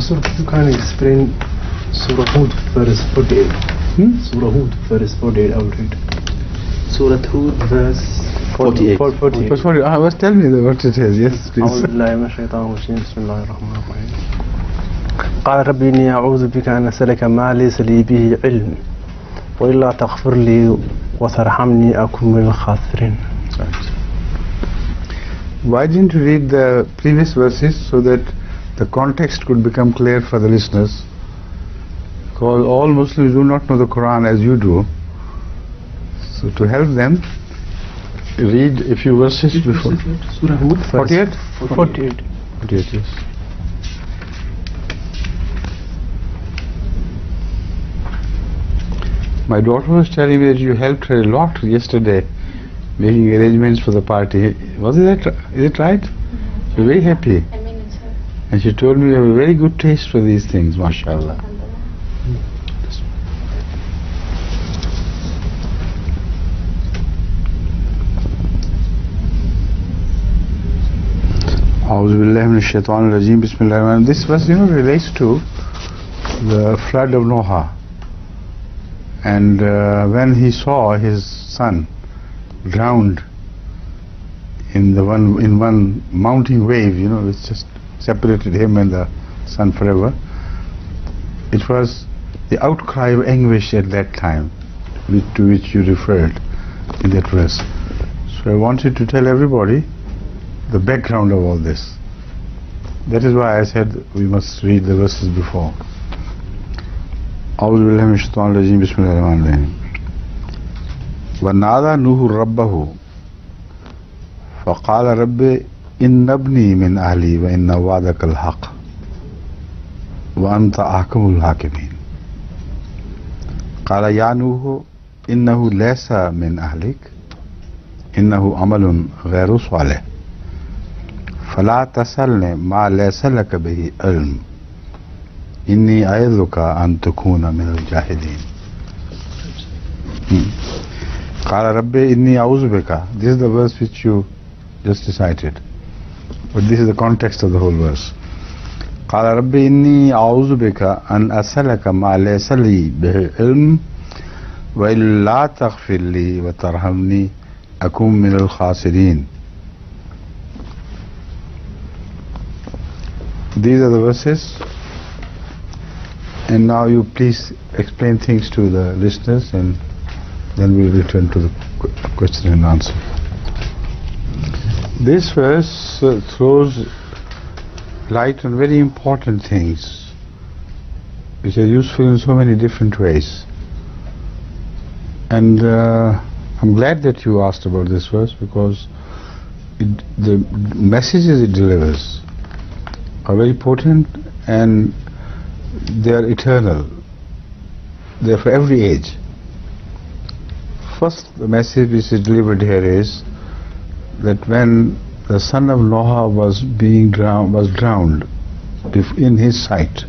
Pastor, you can explain Surah Hud verse 48. Surah Hud verse 48 outright. Surah Hud verse 48. 48. Tell me what it is. Yes, please. أعوذ بالله من الشيطان الرجيم بسم الله الرحمن الرحيم. قال ربي إني أعوذ بك أن أسألك ما ليس لي به علم وإلا تغفر لي وترحمني أكن من الخاسرين. Why didn't you read the previous verses so that the context could become clear for the listeners? Because all Muslims do not know the Quran as you do. So to help them, read a few verses before. Surah Hud 48? 48. 48, yes. My daughter was telling me that you helped her a lot yesterday, making arrangements for the party. Is it right? You're very happy. And she told me you have a very good taste for these things, mashallah. This verse, relates to the flood of Noah. And when he saw his son drowned in one mounting wave, which just separated him and the son forever, it was the outcry of anguish at that time to which you referred in that verse. So I wanted to tell everybody the background of all this. That is why I said we must read the verses before. أعوذ بالله من الشيطان الرجيم بسم الله الرحمن الرحيم. ونادى نوح ربه فقال رب إن ابني من أهلي وإن وعدك الحق وأنت أحكم الحاكمين. قال يا نوح إنه ليس من أهلك إنه عمل غير صالح فلا تسألني ما ليس لك به علم إني أعظك أن تكون من الجاهلين. قال رب إني أعوذ بك. This is the verse which you just recited, but this is the context of the whole verse. قال رب إني أعوذ بك أن أسألك ما ليس لي به علم وإلا تغفر لي وترحمني أكون من الخاسرين. These are the verses, and now you please explain things to the listeners and then we'll return to the question and answer. This verse throws light on very important things which are useful in so many different ways. And I'm glad that you asked about this verse because the messages it delivers are very potent and they are eternal. They are for every age. First, the message which is delivered here is that when the son of Noah was drowned in his sight,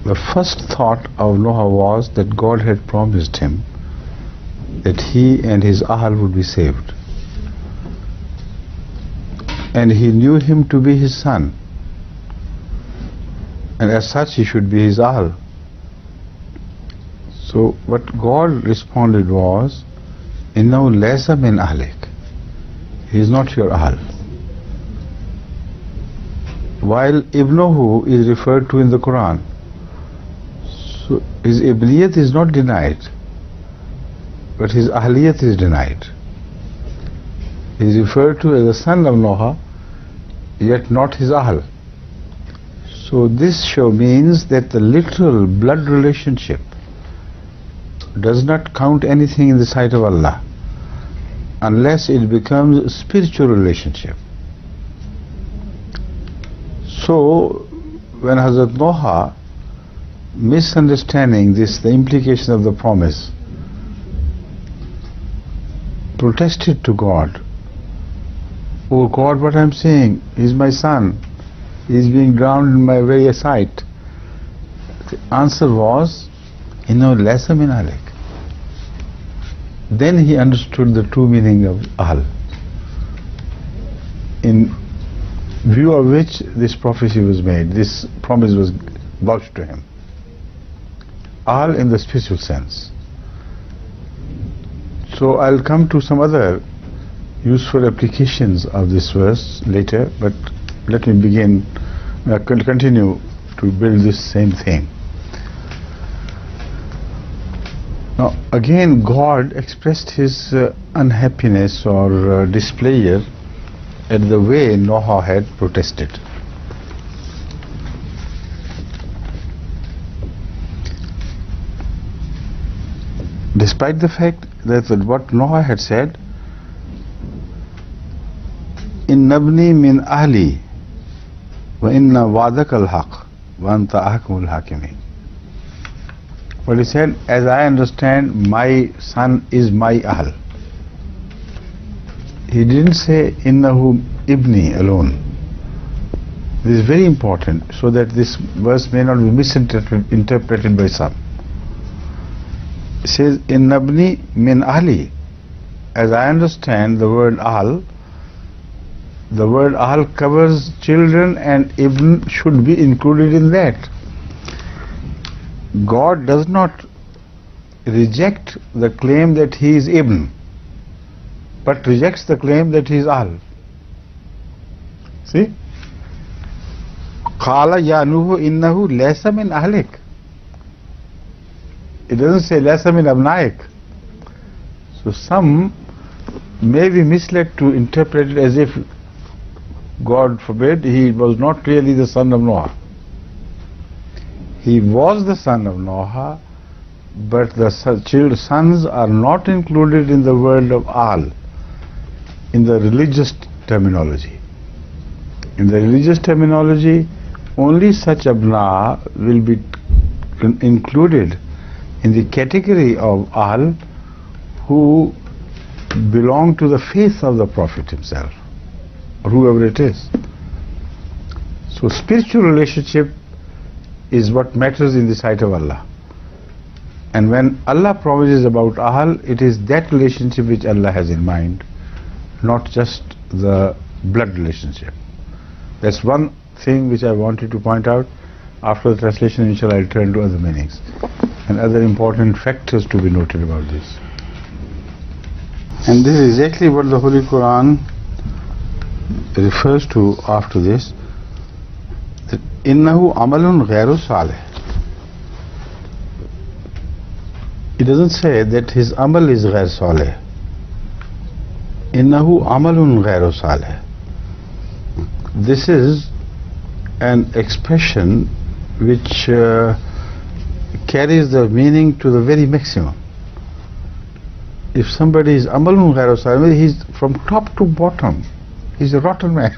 the first thought of Noah was that God had promised him that he and his Ehel would be saved. And he knew him to be his son, and as such he should be his Ehel. So what God responded was, إِنَّهُ لَيْسَ مِنْ أَهْلِكَ. He is not your Ehel. While Ibnuhu is referred to in the Quran, so his Ibniyat is not denied, but his Ahliyat is denied. He is referred to as the son of Noah, yet not his Ehel. So this means that the literal blood relationship does not count anything in the sight of Allah unless it becomes a spiritual relationship. So when Hazrat Noah, misunderstanding this, the implication of the promise, protested to God, "Oh God, what I'm saying, he's my son, he's being drowned in my very sight." The answer was, "Inna laysa min ahlik." Then he understood the true meaning of Ehel. In view of which this prophecy was made, this promise was vouched to him. All in the spiritual sense. So I'll come to some other useful applications of this verse later, but let me begin, continue to build this same thing. Now again, God expressed his unhappiness or displeasure at the way Noah had protested. Despite the fact that what Noah had said, innabni min ahli wa inna wa'daka al-haq wa anta ahkamul hakimin. But he said, as I understand, my son is my ahl. He didn't say innahu ibni alone. This is very important, so that this verse may not be misinterpreted by some. It says innabni min ahli. As I understand the word ahl covers children, and ibn should be included in that. God does not reject the claim that he is ibn, but rejects the claim that he is ahl. See? Qala ya Nuhu innahu laysa min ahlik. It doesn't say laysa min abnaik. So some may be misled to interpret it as if, God forbid, he was not really the son of Noah. He was the son of Noah, but the sons are not included in the word of ahl, in the religious terminology. In the religious terminology, only such abna will be included in the category of ahl who belong to the faith of the Prophet himself, or whoever it is. So spiritual relationship is what matters in the sight of Allah. And when Allah promises about ahl, it is that relationship which Allah has in mind, not just the blood relationship. That's one thing which I wanted to point out. After the translation, inshallah, I'll turn to other meanings and other important factors to be noted about this. And this is exactly what the Holy Quran refers to after this, that innahu amalun ghairu salih. It doesn't say that his amal is ghair salih. Innahu amalun ghairu salih. This is an expression which carries the meaning to the very maximum. If somebody is amalun ghairu salih, he's from top to bottom, he's a rotten man.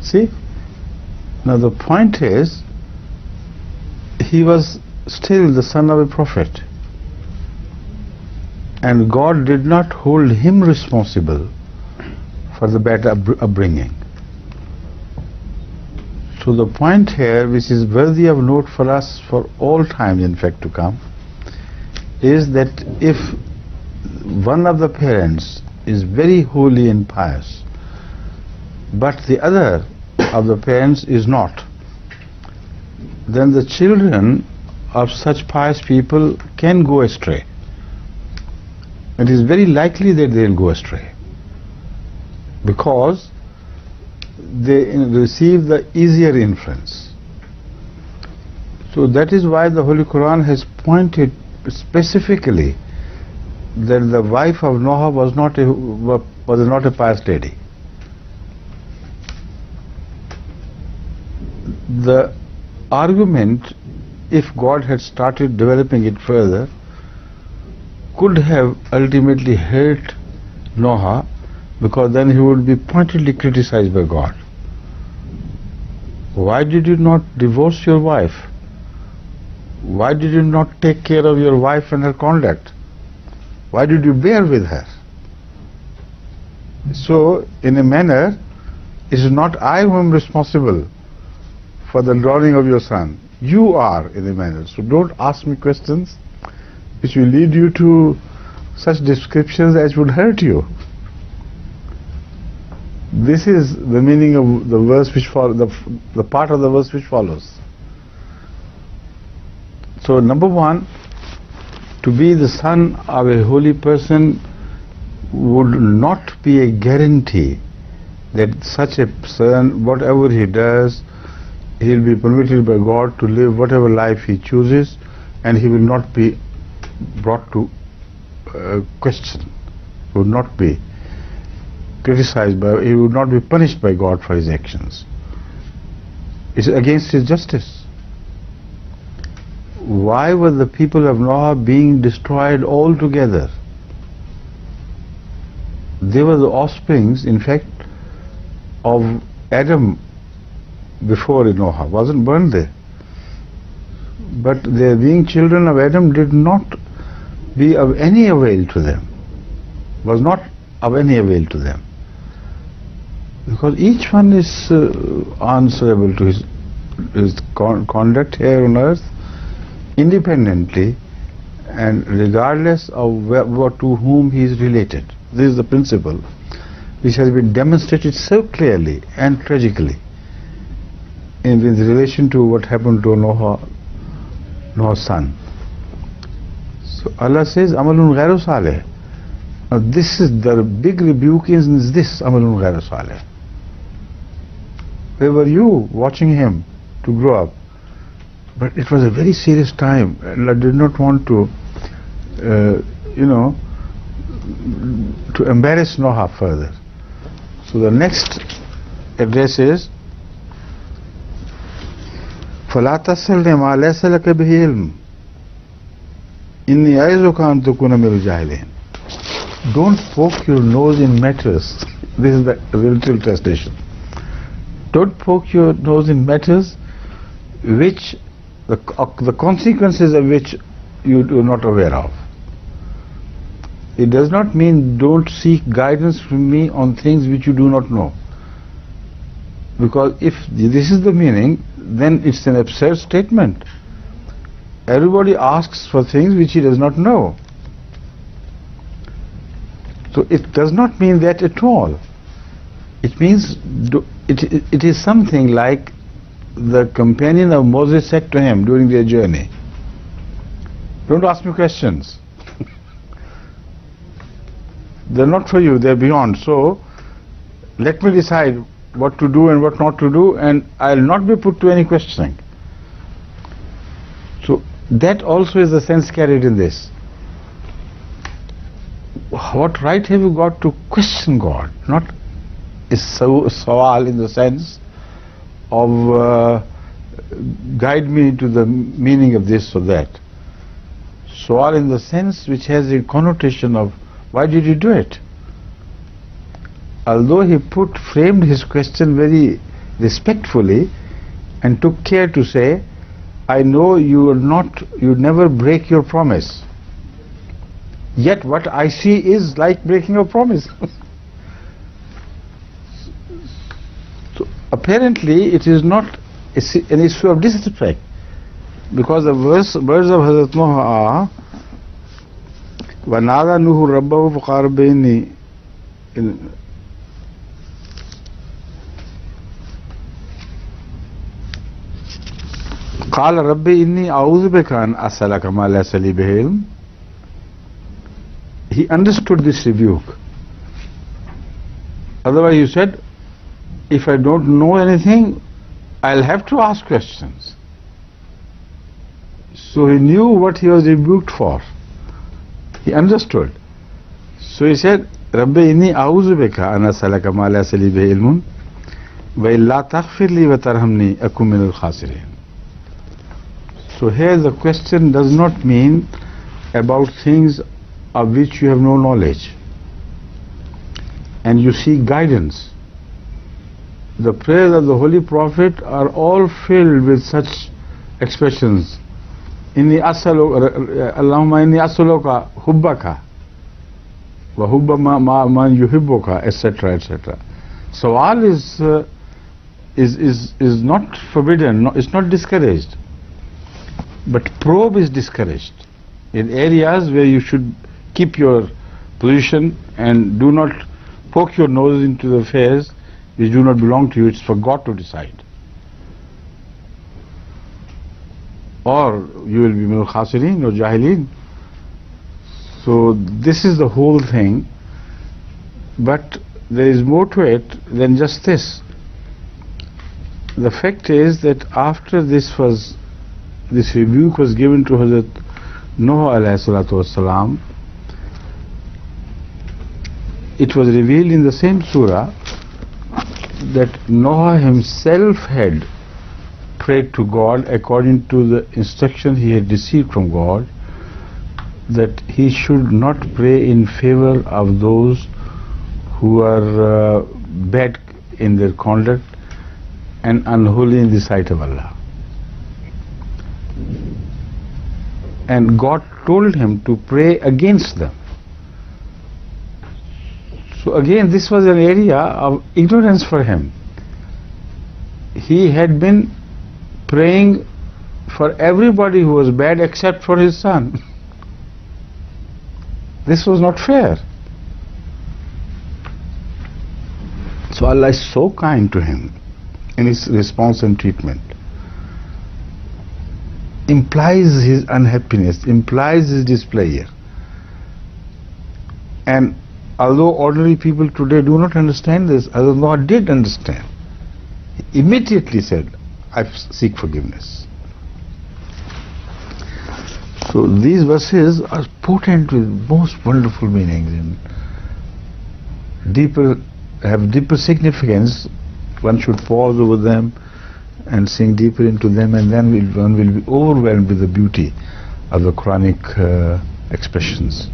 See? Now the point is, he was still the son of a prophet, and God did not hold him responsible for the bad upbringing. So the point here, which is worthy of note for us for all time in fact to come, is that if one of the parents is very holy and pious, but the other of the parents is not, then the children of such pious people can go astray. It is very likely that they will go astray, because they receive the easier influence. So that is why the Holy Quran has pointed specifically that the wife of Noah was not a pious lady. The argument, if God had started developing it further, could have ultimately hurt Noah, because then he would be pointedly criticized by God. Why did you not divorce your wife? Why did you not take care of your wife and her conduct? Why did you bear with her? So, in a manner, it is not I who am responsible for the drowning of your son. You are, in a manner. So don't ask me questions which will lead you to such descriptions as would hurt you. This is the meaning of the verse which the part of the verse which follows. So number one, to be the son of a holy person would not be a guarantee that such a son, whatever he does, he will be permitted by God to live whatever life he chooses, and he will not be brought to question, would not be criticized by, he would not be punished by God for his actions. It's against his justice. Why were the people of Noah being destroyed altogether? They were the offsprings, in fact, of Adam before Noah, wasn't born there. But their being children of Adam did not be of any avail to them, was not of any avail to them. Because each one is answerable to his conduct here on earth independently and regardless of to whom he is related. This is the principle which has been demonstrated so clearly and tragically in relation to what happened to Noah's son. So Allah says, Amalun ghairu salih. Now this is the big rebuke, is this Amalun ghairu salih. Where were you watching him to grow up? But it was a very serious time. Allah did not want to, to embarrass Noah further. So the next address is, فَلَا تَسْأَلْنِ مَا لَيْسَ لَكَ بِهِ عِلْمٌ إِنِّي أَعِظُكَ أَن تَكُونَ مِنَ الْجَاهِلِينَ. Don't poke your nose in matters. This is the literal translation. Don't poke your nose in matters which the consequences of which you are not aware of. It does not mean don't seek guidance from me on things which you do not know. Because if this is the meaning, then it's an absurd statement. Everybody asks for things which he does not know. So it does not mean that at all. It means it is something like the companion of Moses said to him during their journey, don't ask me questions. They're not for you, they're beyond. So let me decide what to do and what not to do, and I'll not be put to any questioning. So that also is the sense carried in this. What right have you got to question God? Not is sawal in the sense of guide me to the meaning of this or that. Sawal in the sense which has a connotation of why did you do it? Although he framed his question very respectfully and took care to say, I know you never break your promise. Yet what I see is like breaking your promise. So apparently it is not an issue of disrespect, because the words of Hazrat Noah are, وَنَادَى نُوحٌ رَبَّهُ فَقَالَ رَبِّ إِنِّي قال رب إني أعوذ بك أن أسألك ما ليس لي به علم. He understood this rebuke. Otherwise he said, if I don't know anything, I'll have to ask questions. So he knew what he was rebuked for. He understood. So he said, Rabbi inni a'udhu bika an as'alaka ma laysa li bihi ilmun wa illa taghfir li wa tarhamni akun min al-khasirin. So here the question does not mean about things of which you have no knowledge and you seek guidance. The prayers of the Holy Prophet are all filled with such expressions. Inni as'aluka, Allahumma inni as'aluka hubbaka wa hubba man yuhibbuka, etc., etc. Sawal is not forbidden, it's not discouraged. But probe is discouraged in areas where you should keep your position and do not poke your nose into the affairs which do not belong to you, it's for God to decide. Or you will be min al-khasirin or jahilin. So this is the whole thing, but there is more to it than just this. The fact is that after this rebuke was given to Hazrat Noah alayhi salatu wassalam, it was revealed in the same surah that Noah himself had prayed to God according to the instruction he had received from God, that he should not pray in favor of those who are bad in their conduct and unholy in the sight of Allah. And God told him to pray against them. So again, this was an area of ignorance for him. He had been praying for everybody who was bad except for his son. This was not fair. So Allah is so kind to him in his response and treatment. Implies his unhappiness, implies his displeasure. And although ordinary people today do not understand this, Hazrat Noah did understand. He immediately said, I seek forgiveness. So these verses are potent with most wonderful meanings and have deeper significance. One should pause over them and sink deeper into them, and then one will be overwhelmed with the beauty of the Quranic expressions.